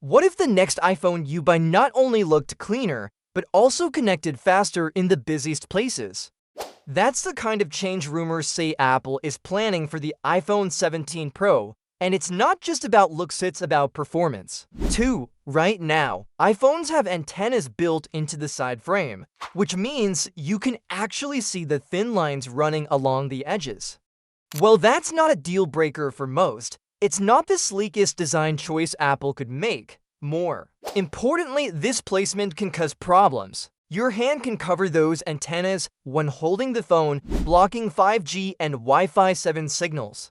What if the next iPhone you buy not only looked cleaner, but also connected faster in the busiest places? That's the kind of change rumors say Apple is planning for the iPhone 17 Pro, and it's not just about looks, it's about performance. 2. Right now, iPhones have antennas built into the side frame, which means you can actually see the thin lines running along the edges. Well, that's not a deal breaker for most. It's not the sleekest design choice Apple could make. More importantly, this placement can cause problems. Your hand can cover those antennas when holding the phone, blocking 5G and Wi-Fi 7 signals.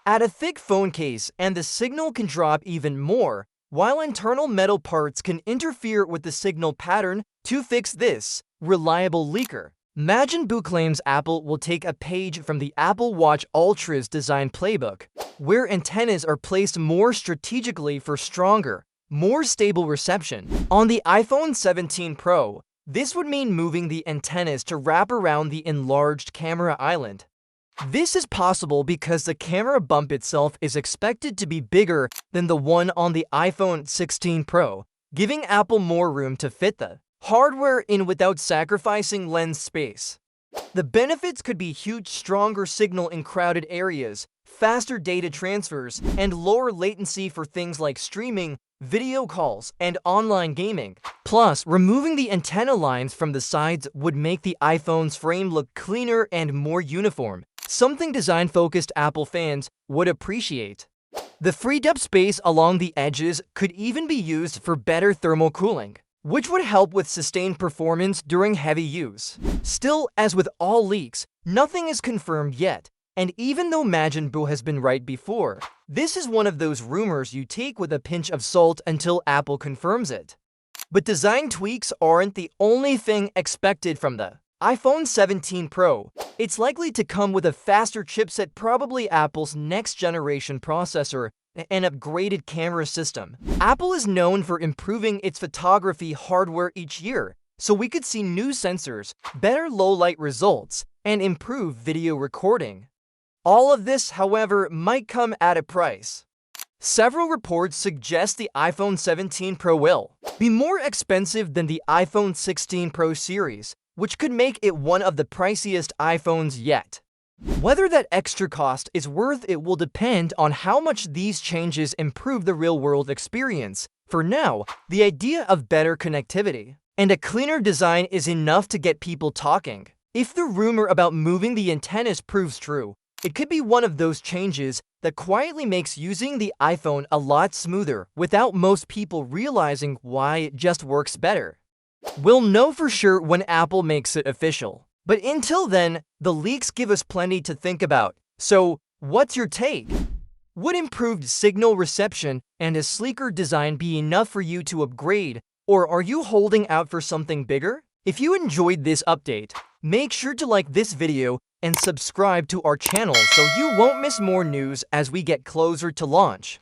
Add a thick phone case and the signal can drop even more, while internal metal parts can interfere with the signal pattern. To fix this, reliable leaker. Majin Buu claims Apple will take a page from the Apple Watch Ultra's design playbook, where antennas are placed more strategically for stronger, more stable reception. On the iPhone 17 Pro, this would mean moving the antennas to wrap around the enlarged camera island. This is possible because the camera bump itself is expected to be bigger than the one on the iPhone 16 Pro, giving Apple more room to fit the hardware in without sacrificing lens space. The benefits could be huge, stronger signal in crowded areas, faster data transfers, and lower latency for things like streaming, video calls, and online gaming. Plus, removing the antenna lines from the sides would make the iPhone's frame look cleaner and more uniform, something design-focused Apple fans would appreciate. The freed up space along the edges could even be used for better thermal cooling, which would help with sustained performance during heavy use. Still, as with all leaks, nothing is confirmed yet, and even though Majin Buu has been right before, this is one of those rumors you take with a pinch of salt until Apple confirms it. But design tweaks aren't the only thing expected from the iPhone 17 Pro. It's likely to come with a faster chipset, probably Apple's next-generation processor, an upgraded camera system. Apple is known for improving its photography hardware each year, so we could see new sensors, better low-light results, and improved video recording. All of this, however, might come at a price. Several reports suggest the iPhone 17 Pro will be more expensive than the iPhone 16 Pro series, which could make it one of the priciest iPhones yet. Whether that extra cost is worth it will depend on how much these changes improve the real-world experience. For now, the idea of better connectivity and a cleaner design is enough to get people talking. If the rumor about moving the antennas proves true, it could be one of those changes that quietly makes using the iPhone a lot smoother without most people realizing why it just works better. We'll know for sure when Apple makes it official. But until then, the leaks give us plenty to think about. So, what's your take? Would improved signal reception and a sleeker design be enough for you to upgrade, or are you holding out for something bigger? If you enjoyed this update, make sure to like this video and subscribe to our channel so you won't miss more news as we get closer to launch.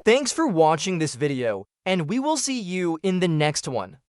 Thanks for watching this video, and we will see you in the next one.